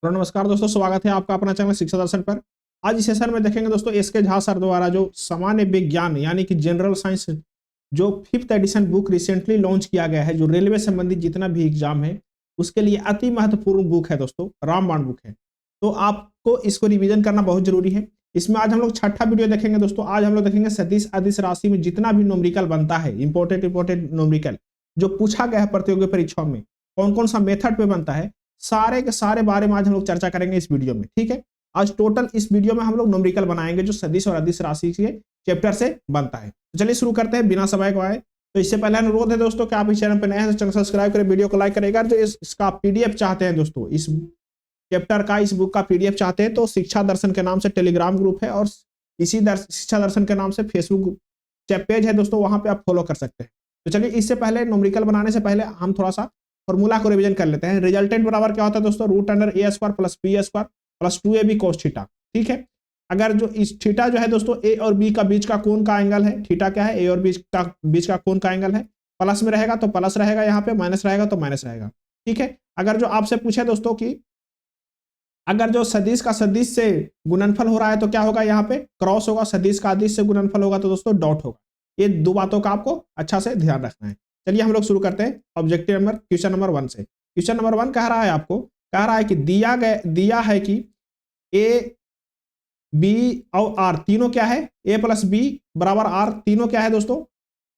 तो नमस्कार दोस्तों, स्वागत है आपका अपना चैनल शिक्षा दर्शन पर। आज इस सेशन में देखेंगे दोस्तों एसके झा सर द्वारा जो सामान्य विज्ञान यानी कि जनरल साइंस जो 5th addition book recently launch किया गया है, जो रेलवे संबंधित जितना भी एग्जाम है उसके लिए अति महत्वपूर्ण बुक है दोस्तों, रामबाण बुक है। तो आपको इसको रिवीजन करना बहुत जरूरी है। इसमें आज हम लोग छठा वीडियो देखेंगे दोस्तों। आज हम लोग देखेंगे सदिश अदिश राशि में जितना भी न्यूमेरिकल बनता है, इंपोर्टेंट न्यूमेरिकल जो पूछा गया है प्रतियोगी परीक्षाओं में, कौन कौन सा मेथड पे बनता है, सारे के सारे बारे में आज हम लोग चर्चा करेंगे इस वीडियो में। ठीक है, आज टोटल इस वीडियो में हम लोग न्यूमेरिकल बनाएंगे जो सदिश और अदिश राशि के चैप्टर से बनता है। तो चलिए शुरू करते हैं बिना समय गवाए। तो इससे पहले अनुरोध है दोस्तों कि आप इस चैनल पर नए हैं तो चैनल सब्सक्राइब करें, वीडियो को लाइक करेगा। जो इसका पीडीएफ चाहते हैं दोस्तों, इस चैप्टर का, इस बुक का पीडीएफ चाहते हैं तो शिक्षा दर्शन के नाम से टेलीग्राम ग्रुप है और इसी शिक्षा दर्शन के नाम से फेसबुक पेज है दोस्तों, वहां पे आप फॉलो कर सकते हैं। तो चलिए इससे पहले न्यूमेरिकल बनाने से पहले हम थोड़ा सा फॉर्मूला को रिवीजन कर लेते हैं। रिजल्टेंट बराबर क्या होता है दोस्तों, root under A square plus B square plus 2ab cos थीटा। ठीक है, अगर जो इस थीटा जो है दोस्तों ए और बी का बीच का कोण का एंगल है, थीटा क्या है, ए और बीच का कोण का एंगल है। प्लस में रहेगा तो प्लस रहेगा, यहाँ पे माइनस रहेगा तो माइनस रहेगा। ठीक है, अगर जो आपसे पूछे दोस्तों कि अगर जो सदिश का सदिश से गुणनफल हो रहा है तो क्या होगा, यहाँ पे क्रॉस होगा, सदिश का अदिश से गुणनफल होगा तो दोस्तों डॉट होगा। ये दो बातों का आपको अच्छा से ध्यान रखना है। चलिए हम लोग शुरू करते हैं ऑब्जेक्टिव नंबर क्वेश्चन नंबर 1 से। क्वेश्चन नंबर 1 कह रहा है आपको, कह रहा है कि दिया है कि ए बी और आर तीनों क्या है, ए प्लस बी बराबर आर, तीनों क्या है दोस्तों,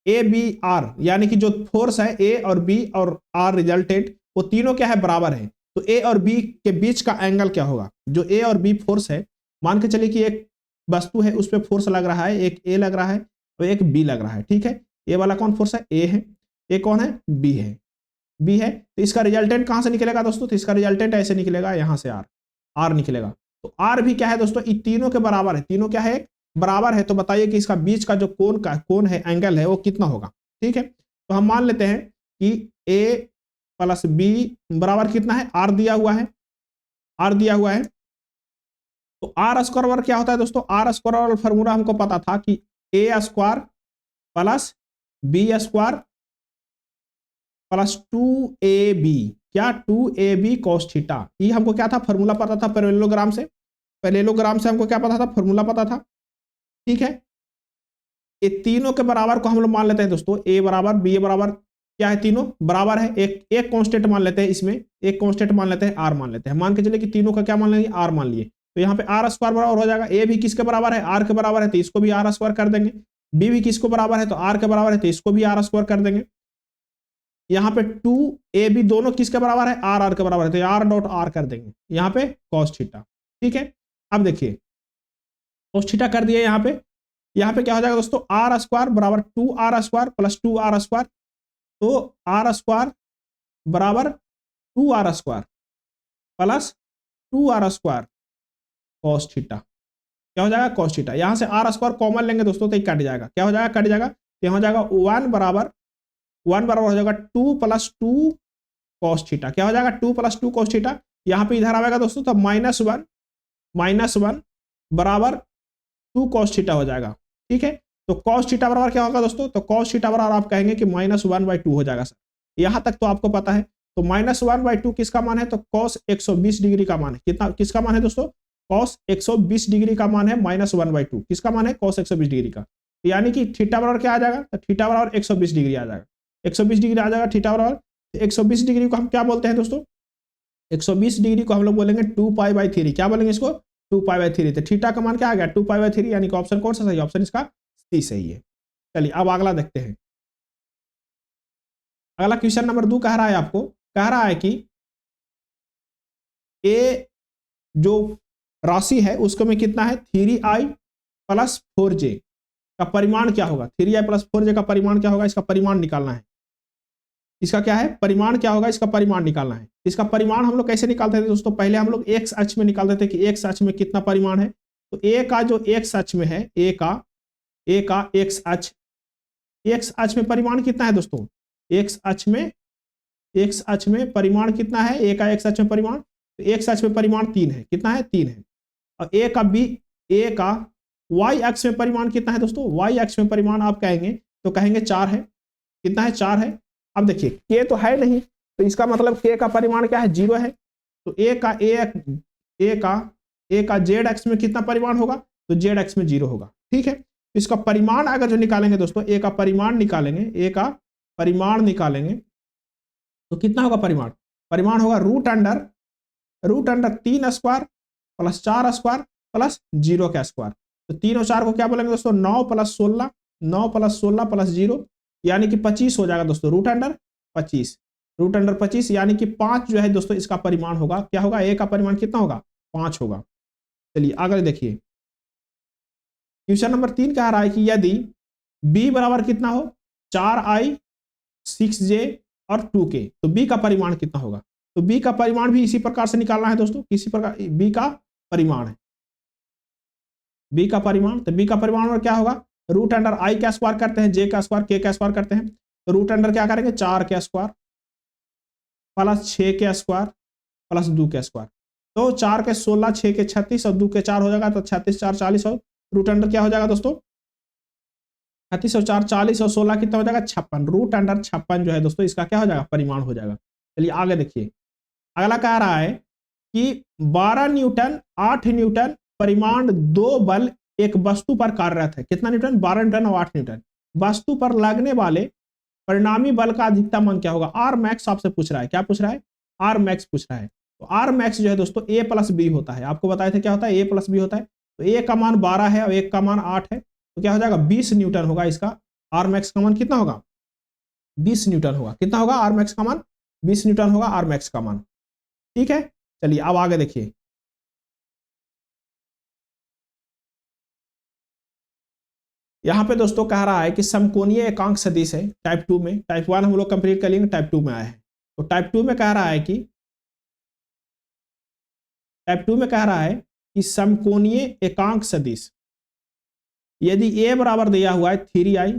ए बी आर, यानी कि जो फोर्स है ए और बी और आर रिजल्टेंट वो तीनों क्या है, बराबर है। तो ए और बी के बीच का एंगल क्या होगा, जो ए और बी फोर्स है, मान के चलिए कि एक वस्तु है उस पर फोर्स लग रहा है, एक ए लग रहा है और एक बी लग रहा है। ठीक है, ए वाला कौन फोर्स है, ए है, ए कौन है, बी है, बी है। तो इसका रिजल्टेंट कहां से निकलेगा दोस्तों, तो इसका रिजल्टेंट ऐसे निकलेगा, यहां से आर निकलेगा। तो आर भी क्या है दोस्तों, इन तीनों के बराबर है, तीनों क्या है, बराबर है। तो बताइए कि इसका बीच का जो कोण है, एंगल है, वो कितना होगा। ठीक है, तो हम मान लेते हैं कि ए प्लस बी बराबर कितना है, आर दिया हुआ है, आर दिया हुआ है। तो आर स्क्वायर बराबर क्या होता है दोस्तों, आर स्क्वायर वाला फॉर्मूला हमको पता था कि A square plus B square plus 2ab, क्या 2ab cos थीटा। ये हमको क्या था, फॉर्मूला पता था पैरेललोग्राम से, पैरेललोग्राम से हमको क्या पता था, फॉर्मूला पता था। ठीक है, ये तीनों के बराबर को हम लोग मान लेते हैं दोस्तों, ए बराबर बी बराबर क्या है, तीनों बराबर है। एक कांस्टेंट मान लेते हैं, इसमें एक कांस्टेंट मान लेते हैं, आर मान लेते हैं। मान के चलिए कि तीनों का क्या मान लेंगे, आर मान लिए। तो यहाँ पे आर स्क्वायर बराबर हो जाएगा, ए भी किसके बराबर है, आर के बराबर है, तो इसको भी आर स्क्वायर कर देंगे। बी भी किसको बराबर है, तो आर के बराबर है, तो इसको भी आर स्क्वायर कर देंगे। यहाँ पे 2ab दोनों किसके बराबर है, आर के बराबर है, तो आर डॉट आर कर देंगे यहाँ पे cos थीटा। ठीक है, अब देखिए cos थीटा कर दिए यहाँ पे क्या हो जाएगा दोस्तों, आर स्क्वायर बराबर 2r square plus 2r square. तो आर स्क्वायर बराबर 2r square plus 2r square cos theta, क्या हो जाएगा, cos थीटा। यहां से आर स्क्वायर कॉमन लेंगे दोस्तों तो ये कट जाएगा, क्या हो जाएगा, कट जाएगा। तो यहाँ हो जाएगा 1 बराबर हो जाएगा 2 प्लस 2 cos थीटा, क्या हो जाएगा, 2 प्लस 2 cos थीटा। यहाँ पे इधर आएगा दोस्तों तो -1 बराबर 2 cos थीटा हो जाएगा। ठीक है, तो cos थीटा बराबर क्या होगा दोस्तों, तो cos थीटा बराबर आप कहेंगे कि -1/2 हो जाएगा सर। यहाँ तक तो आपको पता है। तो -1/2 किसका मान है, तो cos 120 डिग्री का मान है, कितना किसका मान है दोस्तों, cos 120 डिग्री का मान है, -1/2 किसका मान है, cos 120 डिग्री का। यानी कि थीटा बराबर क्या आ जाएगा, तो थीटा बराबर 120 डिग्री आ जाएगा, 120 डिग्री आ जाएगा थीटा बराबर। 120 डिग्री को हम क्या बोलते हैं दोस्तों, 120 डिग्री को हम लोग बोलेंगे 2π/3, क्या बोलेंगे इसको, 2π/3। तो थीटा का मान क्या आ गया, 2π/3, यानी कि ऑप्शन कौन सा सही, ऑप्शन इसका सी सही है। चलिए अब अगला देखते हैं। अगला क्वेश्चन नंबर 2 कह रहा है आपको, कह रहा है कि ए जो राशि है उसको में कितना है, 3i प्लस 4j का परिमाण क्या होगा, 3i प्लस 4j का परिमाण क्या होगा, इसका परिमाण निकालना है। इसका क्या है, परिमाण क्या होगा, इसका परिमाण निकालना है। इसका परिमाण हम लोग कैसे निकालते थे दोस्तों, पहले हम लोग x अक्ष में निकालते थे कि x अक्ष में कितना परिमाण है। तो a का जो x अक्ष में है, a का x अक्ष में परिमाण कितना है दोस्तों, x अक्ष में परिमाण कितना है, a का x अक्ष में परिमाण, तो x अक्ष में परिमाण 3 है, कितना है, 3 है। और a का y अक्ष में परिमाण कितना है दोस्तों, y अक्ष में परिमाण आप कहेंगे तो कहेंगे 4 है, कितना है, 4 है। अब देखिए k तो है नहीं, तो इसका मतलब k का परिमाण क्या है, 0 है। तो ए का जेड एक्स में कितना परिमाण होगा, तो जेड एक्स में 0 होगा। ठीक है, इसका परिमाण अगर जो निकालेंगे दोस्तों, ए का परिमाण निकालेंगे तो कितना होगा परिमाण होगा root under 3 square plus 4 square plus 0 का स्क्वायर। तो 3 और 4 को क्या बोलेंगे दोस्तों, 9 प्लस 16 प्लस 0 यानी कि 25 हो जाएगा दोस्तों, रूट अंडर 25 यानी कि 5 जो है दोस्तों इसका परिमाण होगा। क्या होगा, ए का परिमाण कितना होगा, 5 होगा। चलिए आगे देखिए, क्वेश्चन नंबर 3 कह रहा है कि यदि b बराबर कितना हो, 4i 6j और 2k, तो b का परिमाण कितना होगा। तो b का परिमाण भी इसी प्रकार से निकालना है दोस्तों, किसी प्रकार b का परिमाण है, b का परिमाण, तो b का परिमाण और क्या होगा, रूट अंडर i का स्क्वायर करते हैं, j का स्क्वायर, k का स्क्वायर करते हैं, तो रूट अंडर क्या करेंगे, 4 का स्क्वायर प्लस 6 का स्क्वायर प्लस 2 का स्क्वायर। तो 4 के 16, 6 के 36 और 2 के 4 हो जाएगा, तो 36 4 40 और रूट अंडर क्या हो जाएगा दोस्तों, 36 और 4 40 और 16 कितना हो जाएगा, 56। रूट अंडर 56 जो है दोस्तों इसका क्या हो जाएगा, परिमाण हो जाएगा। चलिए आगे देखिए, अगला कह रहा है कि 12 न्यूटन 8 न्यूटन परिमाण 2 बल एक वस्तु पर कार्यरत है। कितना न्यूटन, 12 न्यूटन और 8 न्यूटन। वस्तु पर लगने वाले परिणामी बल का अधिकतम मान क्या होगा, आर मैक्स आपसे पूछ रहा है। क्या पूछ रहा है, आर मैक्स पूछ रहा है। तो आर मैक्स जो है दोस्तों ए प्लस बी होता है, आपको बताए थे क्या होता है, ए प्लस बी होता है। तो ए का मान 12 है और एक का मान 8 है, तो क्या हो जाएगा, 20 न्यूटन होगा इसका। आर मैक्स का मान कितना होगा, 20 न्यूटन होगा। कितना होगा, आर मैक्स का मान 20 न्यूटन होगा, आर मैक्स का मान। ठीक है, चलिए अब आगे देखिए, यहां पे दोस्तों कह रहा है कि समकोणीय एकांक सदिश है टाइप 2 में। टाइप 1 हम लोग कंप्लीट कर लेंगे, टाइप 2 में आया है। तो टाइप 2 में कह रहा है कि समकोणीय एकांक सदिश यदि a बराबर दिया हुआ है 3i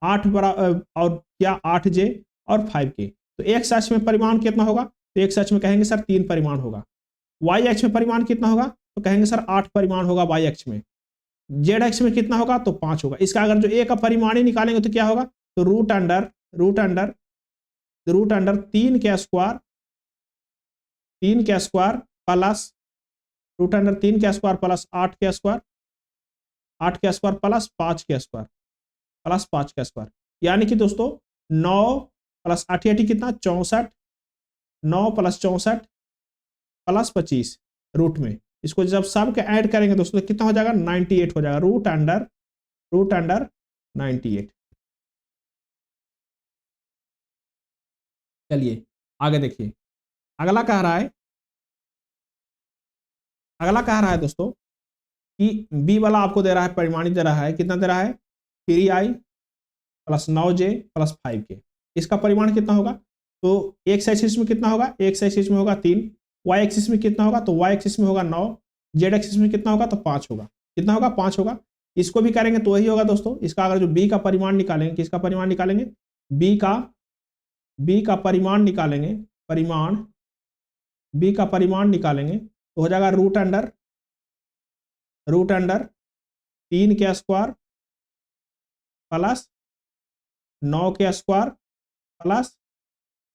8 बराबर और क्या 8j और 5k, तो x अक्ष में परिमाण कितना होगा, तो x अक्ष में कहेंगे सर 3 परिमाण होगा। y अक्ष में परिमाण कितना होगा, तो कहेंगे सर 8 परिमाण होगा y अक्ष में। z अक्ष में कितना होगा, तो 5 होगा। इसका अगर जो a का परिमाण ही निकालेंगे तो क्या होगा, तो रूट अंडर 3 का स्क्वायर प्लस रूट अंडर 3 का स्क्वायर प्लस 8 का स्क्वायर प्लस 5 का स्क्वायर यानी कि दोस्तों 9 प्लस 8 कितना 64, 9 प्लस 64 प्लस 25 रूट में। इसको जब सब के ऐड करेंगे दोस्तों तो कितना हो जाएगा, 98 हो जाएगा। Root under 98। चलिए आगे देखिए, अगला कह रहा है दोस्तों कि बी वाला आपको दे रहा है, परिमाणित दे रहा है, कितना दे रहा है 3i plus 9j plus 5k। इसका परिमाण कितना होगा, तो एक्स एक्सिस में कितना होगा, एक्स एक्सिस में होगा 3, वाई एक्सिस में कितना होगा, तो वाई एक्सिस में होगा 9, जेड एक्सिस में कितना होगा, तो 5 होगा। कितना होगा, 5 होगा। इसको भी करेंगे तो वही होगा दोस्तों। इसका अगर जो बी का परिमाण निकालेंगे, किसका परिमाण निकालेंगे, बी का परिमाण निकालेंगे, बी का परिमाण निकालेंगे तो हो जाएगा रूट अंडर 3 का स्क्वायर प्लस 9 का स्क्वायर प्लस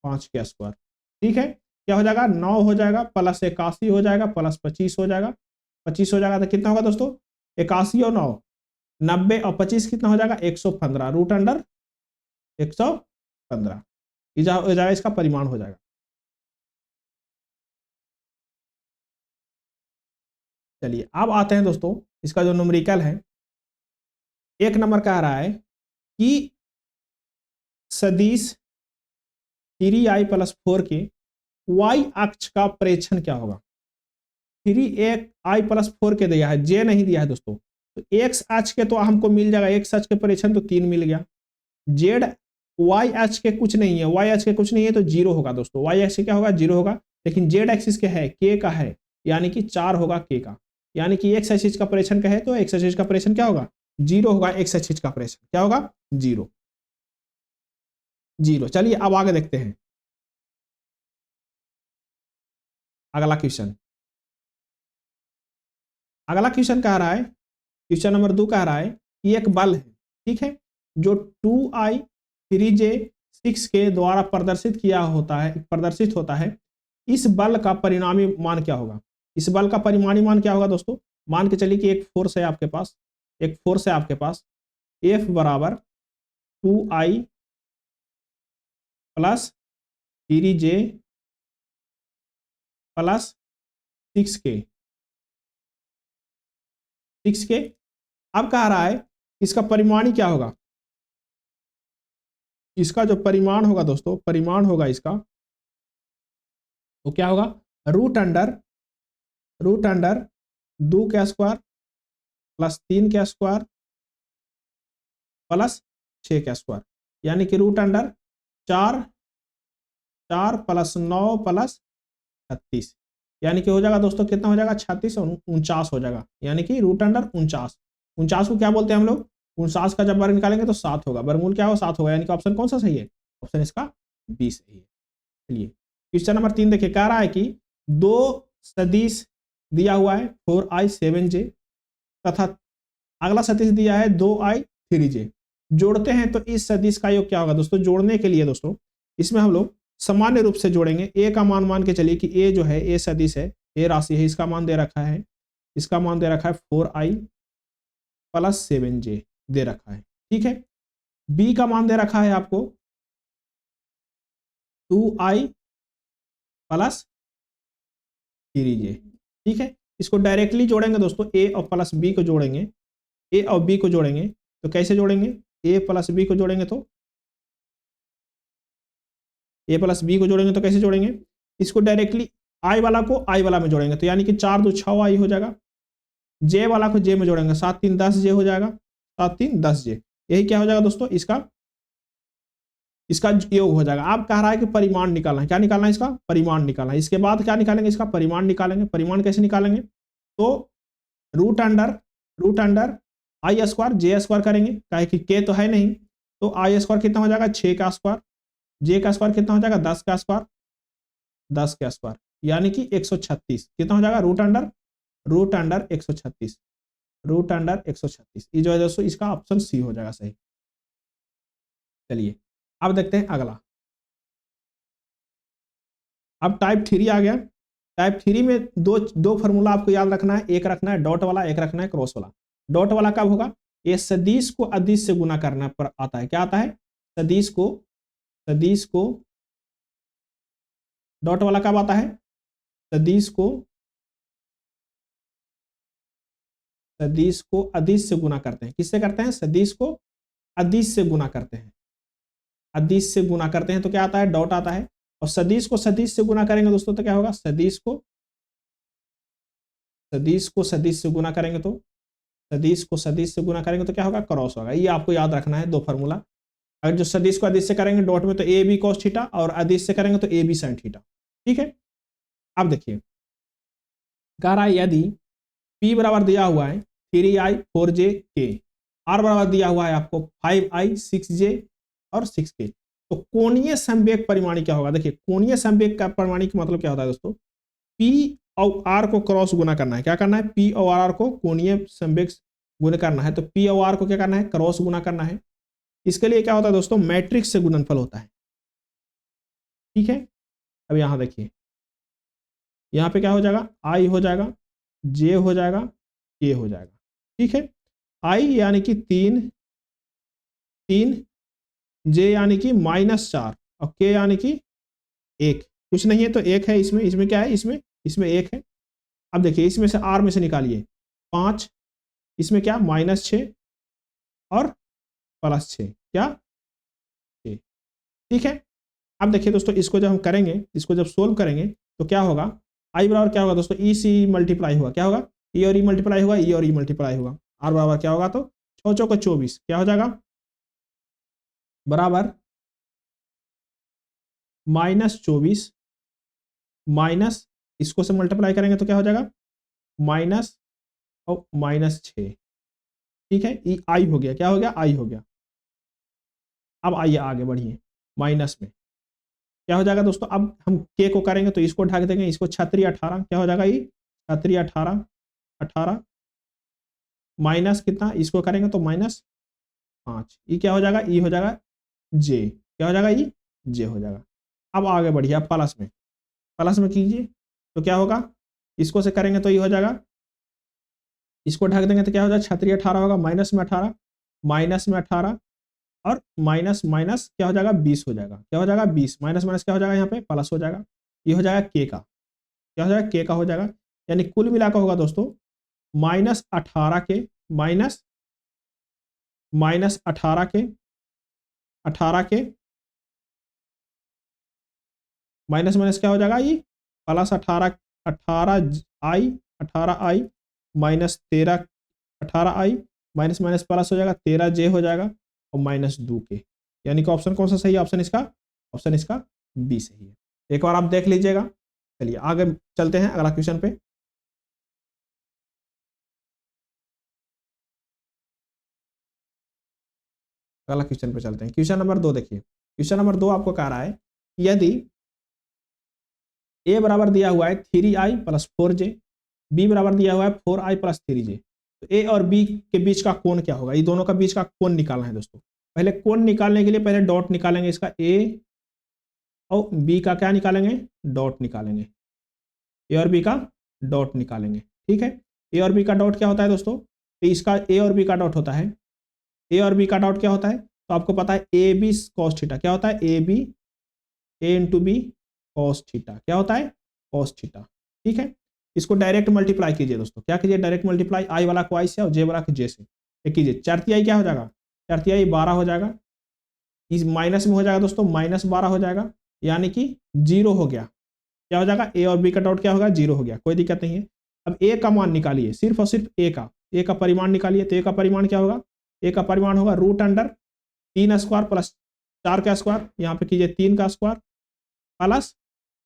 5 का स्क्वायर। ठीक है, क्या हो जाएगा, 9 हो जाएगा प्लस 81 हो जाएगा प्लस 25 हो जाएगा, 25 हो जाएगा तो कितना होगा दोस्तों, 81 और 9 90 और 25 कितना हो जाएगा, 115। रूट अंडर 115 हो जाएगा, इसका परिमाण हो जाएगा। चलिए अब आते हैं दोस्तों, इसका जो न्यूमेरिकल है, 1 नंबर कह रहा है कि सदिश 3i प्लस 4k y अक्ष का प्रेक्षण क्या होगा। 3i प्लस 4k दिया है, j नहीं दिया है दोस्तों। तो x अक्ष के तो हमको मिल जाएगा, x अक्ष के प्रेक्षण तो 3 मिल गया। z y अक्ष के कुछ नहीं है, y अक्ष के कुछ नहीं है तो 0 होगा दोस्तों। y अक्ष क्या होगा, 0 होगा। लेकिन z एक्सिस के है, k का है, यानी कि 4 होगा k का। यानी कि x एक्सिस का प्रेक्षण का है तो x एक्सिस का प्रेक्षण क्या होगा, 0 होगा। x एक्सिस का प्रेक्षण क्या होगा, 0। चलिए अब आगे देखते हैं अगला क्वेश्चन कह रहा है, क्वेश्चन नंबर 2 कह रहा है कि एक बल है, ठीक है, जो 2i 3j 6 के द्वारा प्रदर्शित होता है इस बल का परिणामी मान क्या होगा, इस बल का परिमाणी मान क्या होगा दोस्तों। मान के चलिए कि एक फोर्स है आपके पास, एक फोर्स है आपके पास, F बराबर 2I plus 3J plus 6K, 6K। अब कह रहा है इसका परिमाणी क्या होगा, इसका जो परिमाण होगा दोस्तों, परिमाण होगा इसका, वो क्या होगा, रूट अंडर 2 का स्क्वायर प्लस 3 का स्क्वायर प्लस 6 का स्क्वायर, यानी कि रूट अंडर 4 4 प्लस 9 प्लस 36, यानी कि हो जाएगा दोस्तों कितना हो जाएगा, 36 और 49 हो जाएगा, यानी कि रूट अंडर 49। 49 को क्या बोलते हैं हम लोग, 49 का जब वर्ग निकालेंगे तो 7 होगा, वर्गमूल क्या होगा 7 होगा, यानी कि ऑप्शन कौन सा सही है, ऑप्शन इसका बी सही है। चलिए क्वेश्चन नंबर 3 देखिए, कह रहा है कि दो सदिश दिया हुआ है 4i 7j तथा अगला सदिश दिया है 2i 3j, जोड़ते हैं तो इस सदिश का योग क्या होगा दोस्तों। जोड़ने के लिए दोस्तों इसमें हम लोग सामान्य रूप से जोड़ेंगे, ए का मान के चलिए कि ए जो है, ए सदिश है, ए राशि है, इसका मान दे रखा है, इसका मान दे रखा है 4i प्लस 7j दे रखा है, ठीक है। बी का मान दे रखा है आपको 2i प्लस 3j, ठीक है। इसको डायरेक्टली जोड़ेंगे दोस्तों, ए और प्लस बी को जोड़ेंगे, ए और बी को जोड़ेंगे तो कैसे जोड़ेंगे, ए प्लस बी को जोड़ेंगे तो, ए प्लस बी को जोड़ेंगे तो कैसे जोड़ेंगे, इसको डायरेक्टली आई वाला को आई वाला में जोड़ेंगे तो यानी कि 4 2 6 आई हो जाएगा, जे वाला को जे में जोड़ेंगे 7 3 10 जे हो जाएगा, 7 3 10 जे, यही क्या हो जाएगा दोस्तों, इसका योग हो जाएगा। आप कह रहा है कि परिमाण निकालना है, क्या निकालना है, इसका परिमाण निकालना है। इसके बाद क्या निकालेंगे, इसका परिमाण निकालेंगे। परिमाण कैसे निकालेंगे, तो रूट अंडर आई स्क्वायर जे स्क्वायर करेंगे, काहे कि के तो है नहीं, तो आई स्क्वायर कितना हो जाएगा 6 का स्क्वायर, जे का स्क्वायर कितना हो जाएगा 10 का स्क्वायर, 10 का स्क्वायर, यानी कि 136 कितना हो जाएगा, रूट अंडर 136, रूट अंडर 136, ये जो है दोस्तों इसका ऑप्शन सी हो जाएगा सही। चलिए अब देखते हैं अगला, अब टाइप 3 आ गया। टाइप 3 में दो फार्मूला आपको याद रखना है, एक रखना है डॉट वाला, एक रखना है क्रॉस वाला। डॉट वाला कब होगा, ये सदिश को अदिश से गुना करना पर आता है, क्या आता है, सदिश को डॉट वाला कब आता है, सदिश को अदिश से गुना करते हैं, किससे करते हैं, सदिश को अदिश से गुना करते हैं, अदिश से गुना करते हैं तो क्या आता है, डॉट आता है। और सदिश को सदिश से गुना करेंगे दोस्तों तो क्या होगा, सदिश को सदिश से गुना करेंगे तो, सदिश को सदिश से गुना करेंगे तो क्या होगा, क्रॉस होगा। ये आपको याद रखना है, दो फार्मूला। अगर जो सदिश को अदिश से करेंगे डॉट में तो ए बी कॉस थीटा, और अदिश से करेंगे तो ए बी साइन थीटा, ठीक है। अब देखिए कह रहा है यदि P बराबर दिया हुआ है 3i 4j k, R बराबर दिया हुआ है आपको 5i 6j और 6k, तो कोणीय संवेग परिमाणी क्या होगा। देखिए कोणीय संवेग का परिमाणी का मतलब क्या होता है दोस्तों, P और R को क्रॉस गुना करना है, क्या करना है, P और R को कोणीय संवेग गुना करना है, तो P और R को क्या करना है, क्रॉस गुना करना है। इसके लिए क्या होता है दोस्तों, मैट्रिक्स से गुणनफल होता है, ठीक है। अब यहां देखिए, यहां पे क्या हो जाएगा, I हो जाएगा, J हो जाएगा, K हो जाएगा, ठीक है। I यानी कि 3 J यानी कि -4 और K यानी कि 1, कुछ नहीं है तो 1 है इसमें, इसमें क्या है, इसमें 1 है। अब देखिए इसमें से R में से निकालिए 5, इसमें क्या -6 और +6, क्या 6, ठीक है। अब देखिए दोस्तों इसको जब हम करेंगे, इसको जब सोल्व करेंगे तो क्या होगा, आई बराबर क्या होगा दोस्तों, ई सी मल्टीप्लाई होगा, क्या होगा, ई और ई मल्टीप्लाई होगा, ई और ई मल्टीप्लाई होगा। आर बराबर क्या होगा, तो 6 चौक 24 क्या हो जाएगा, बराबर -24 माइनस, इसको से मल्टीप्लाई करेंगे तो क्या हो जाएगा, माइनस और -6, ठीक है। ई आई हो गया, क्या हो गया, आई हो गया। अब आइए आगे बढ़िए, माइनस में क्या हो जाएगा दोस्तों, अब हम के को करेंगे तो इसको ढक देंगे, इसको 18 क्या हो जाएगा, ये 18 माइनस कितना, इसको करेंगे तो -5, ये क्या हो जाएगा, ई हो जाएगा जे, क्या हो जाएगा, ये जे हो जाएगा। अब आगे बढ़िए प्लस में, प्लस में कीजिए तो क्या होगा, इसको से करेंगे तो ये हो जाएगा, इसको ढक देंगे तो क्या हो जाएगा, छतरी 18 होगा, माइनस में 18, माइनस में 18 और माइनस माइनस क्या हो जाएगा 20 हो जाएगा, क्या हो जाएगा 20, माइनस माइनस क्या हो जाएगा यहाँ पे प्लस हो जाएगा, ये हो जाएगा के का, क्या हो जाएगा के का हो जाएगा, यानी कुल मिलाकर होगा दोस्तों माइनस 18 के माइनस माइनस 18 के 18 के माइनस माइनस क्या हो जाएगा ये प्लस 18, 18 आई माइनस 13, 18 आई माइनस माइनस प्लस हो जाएगा 13 जे हो जाएगा और माइनस 2 के, यानी कि ऑप्शन कौन सा सही है, ऑप्शन इसका बी सही है। एक बार आप देख लीजिएगा। चलिए आगे चलते हैं अगला क्वेश्चन पे। अगला क्वेश्चन पे चलते हैं। क्वेश्चन नंबर 2 देखिए, क्वेश्चन नंबर 2 आपको कह रहा है यदि ए बराबर दिया हुआ है 3i प्लस 4j, बी बराबर दिया हुआ है 4i प्लस 3j, तो ए और बी के बीच का कोण क्या होगा, ये दोनों का बीच का कोण निकालना है दोस्तों। पहले कोण निकालने के लिए पहले डॉट निकालेंगे, इसका ए और बी का क्या निकालेंगे, डॉट निकालेंगे, ए और बी का डॉट निकालेंगे, ठीक है। ए और बी का डॉट क्या होता है दोस्तों, तो इसका ए और बी का डॉट होता है, ए और बी का डॉट क्या होता है, तो आपको पता है ए बी कॉस थीटा, क्या होता है A B A into B cos theta, क्या होता है कॉस थीटा, ठीक है। इसको डायरेक्ट मल्टीप्लाई कीजिए दोस्तों, क्या कीजिए डायरेक्ट मल्टीप्लाई, आई वाला को आई से और जे वाला को जे से, ये कीजिए, 4 क्या हो जाएगा, 4 12 हो जाएगा, इस माइनस में हो जाएगा दोस्तों माइनस 12 हो जाएगा, यानी कि 0 हो गया, क्या हो जाएगा ए और बी का डॉट क्या होगा 0 हो गया, कोई दिक्कत नहीं है। अब ए का मान निकालिए, सिर्फ और सिर्फ ए का परिमाण निकालिए, तो ए का परिमाण क्या होगा, ए का परिमाण होगा रूट अंडर 3 स्क्वायर प्लस 4 का स्क्वायर, यहाँ पे कीजिए 3 का स्क्वायर प्लस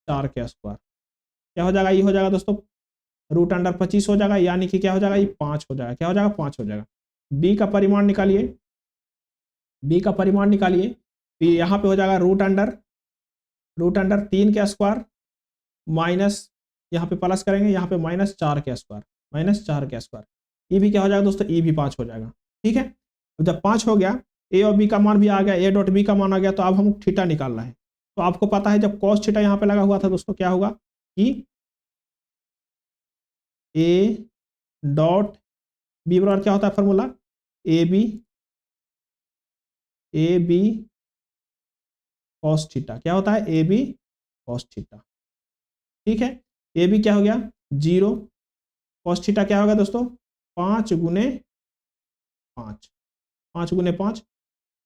4 का स्क्वायर, क्या हो जाएगा, ये हो जाएगा दोस्तों रूट अंडर 25 हो जाएगा, यानी कि क्या हो जाएगा ये 5 हो जाएगा, क्या हो जाएगा 5 हो जाएगा। बी का परिमाण निकालिए, बी का परिमाण निकालिए, तो यहाँ पे हो जाएगा रूट अंडर 3 का स्क्वायर माइनस, यहाँ पे प्लस करेंगे, यहाँ पे माइनस 4 का स्क्वायर, माइनस 4 का स्क्वायर, ये भी क्या हो जाएगा दोस्तों, ये भी 5 हो जाएगा, ठीक है। तो जब 5 हो गया, ए और बी का मान भी आ गया, ए डॉट बी का मान आ गया, तो अब हम थीटा निकालना है। तो आपको पता है जब कॉस थीटा यहाँ पे लगा हुआ था दोस्तों, क्या होगा कि ए डॉट बी बराबर क्या होता है formula, A B cos theta, क्या होता है ए बी कॉस थीटा, ठीक है। ए बी क्या हो गया 0, कॉस थीटा क्या होगा दोस्तों 5 गुने 5, 5 गुने 5,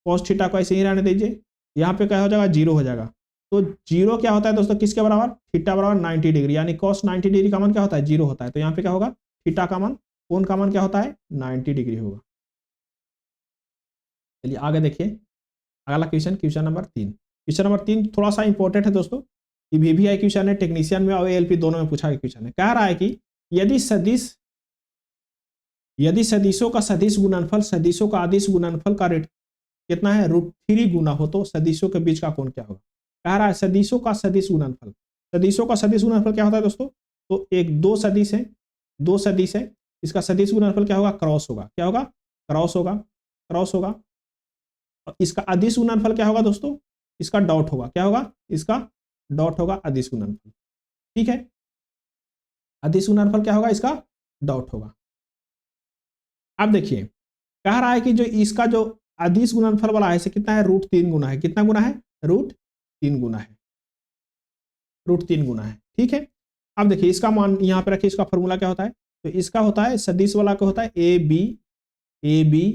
कॉस थीटा को ऐसे ही रहने दीजिए, यहाँ पे क्या हो जाएगा 0 हो जाएगा। तो 0 क्या होता है दोस्तों किसके बराबर, थीटा बराबर 90 डिग्री, यानी कॉस 90 डिग्री का मान क्या होता है 0 होता है, तो यहाँ पे क्या होगा थीटा का मान, कोण का मान क्या होता है 90 डिग्री होगा। चलिए आगे देखिए अगला question, question number 3। Question number 3 थोड़ा सा इंपॉर्टेंट है दोस्तों, ये VVI क्वेश्चन है, टेक्नीशियन में और ALP दोनों में पूछा गया क्वेश्चन है। कह रहा है कि यदि सदिशों का सदिश गुणनफल सदिशों का अदिश गुणनफल का रेट कितना है √3 गुना हो तो सदिशों के बीच का कोण क्या होगा। कह रहा है सदिशों का सदिश गुणनफल, सदिशों का सदिश गुणनफल क्या होता है दोस्तों, तो एक दो सदिश है, इसका सदिश गुणनफल क्या होगा क्रॉस होगा, क्या होगा क्रॉस होगा, और इसका अदिश गुणनफल क्या होगा दोस्तों, इसका डॉट होगा, क्या होगा इसका डॉट होगा अदिश गुणनफल, ठीक है। अदिश गुणनफल क्या होगा इसका डॉट होगा। अब देखिए कह रहा है कि जो इसका जो अदिश गुणनफल वाला है कितना है √3 गुना है, कितना गुना है √3 गुना है, √3 गुना है, ठीक है। अब देखिए इसका मान यहाँ पे रखिए, इसका फॉर्मूला क्या होता है, तो इसका होता है सदिश वाला का होता है ए बी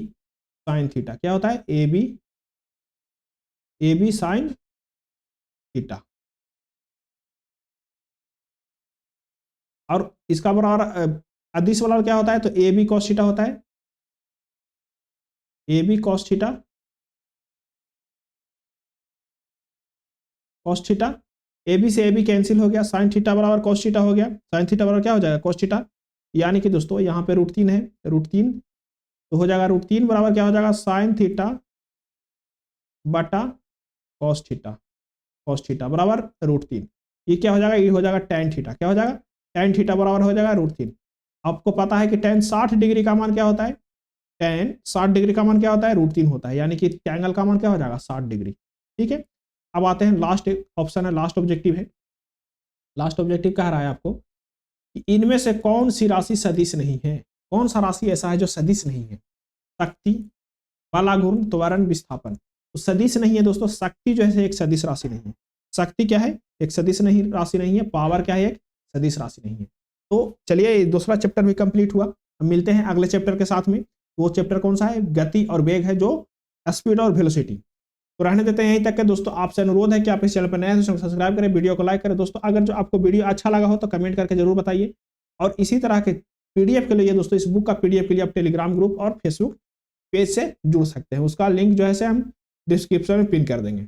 साइन थीटा, क्या होता है ए बी साइन थीटा, और इसका बराबर अदिश वाला क्या होता है, तो ए बी कॉस थीटा होता है, A B cos theta A B से ए बी कैंसिल हो गया, साइन थीटा बराबर कॉस थीटा हो गया, साइन थीटा बराबर क्या हो जाएगा कॉस थीटा, यानी कि दोस्तों यहाँ पे √3 है, √3 तो हो जाएगा √3 बराबर क्या हो जाएगा साइन थीटा बटा कॉस थीटा बराबर √3, ये क्या हो जाएगा ये हो जाएगा tan थीटा, क्या हो जाएगा tan थीटा बराबर हो जाएगा √3। आपको पता है कि tan 60 डिग्री का मान क्या होता है, tan 60 डिग्री का मान क्या होता है √3 होता है, यानी कि एंगल का मान क्या हो जाएगा 60 डिग्री, ठीक है। अब आते हैं लास्ट ऑप्शन है, लास्ट ऑब्जेक्टिव है, लास्ट ऑब्जेक्टिव कह रहा है आपको कि इनमें से कौन सी राशि सदिश नहीं है, कौन सा राशि ऐसा है जो सदिश नहीं है। शक्ति, बलागुण, त्वरण, विस्थापन। तो सदिश नहीं है दोस्तों, शक्ति जो है एक सदिश राशि नहीं है। शक्ति क्या है, एक सदिश नहीं राशि नहीं है। पावर क्या है, एक सदिश राशि नहीं है। तो चलिए दूसरा चैप्टर भी कंप्लीट हुआ। हम मिलते हैं अगले चैप्टर के साथ में। वो चैप्टर कौन सा है, गति और वेग है, जो स्पीड और वेलोसिटी। तो रहने देते हैं यहीं तक के दोस्तों। आपसे अनुरोध है कि आप इस चैनल पर नए हैं तो सब्सक्राइब करें, वीडियो को लाइक करें। दोस्तों अगर जो आपको वीडियो अच्छा लगा हो तो कमेंट करके जरूर बताइए। और इसी तरह के पीडीएफ के लिए दोस्तों, इस बुक का पीडीएफ के लिए आप टेलीग्राम ग्रुप और फेसबुक पेज से जुड़ सकते हैं। उसका लिंक जो है से हम डिस्क्रिप्शन में पिन कर देंगे।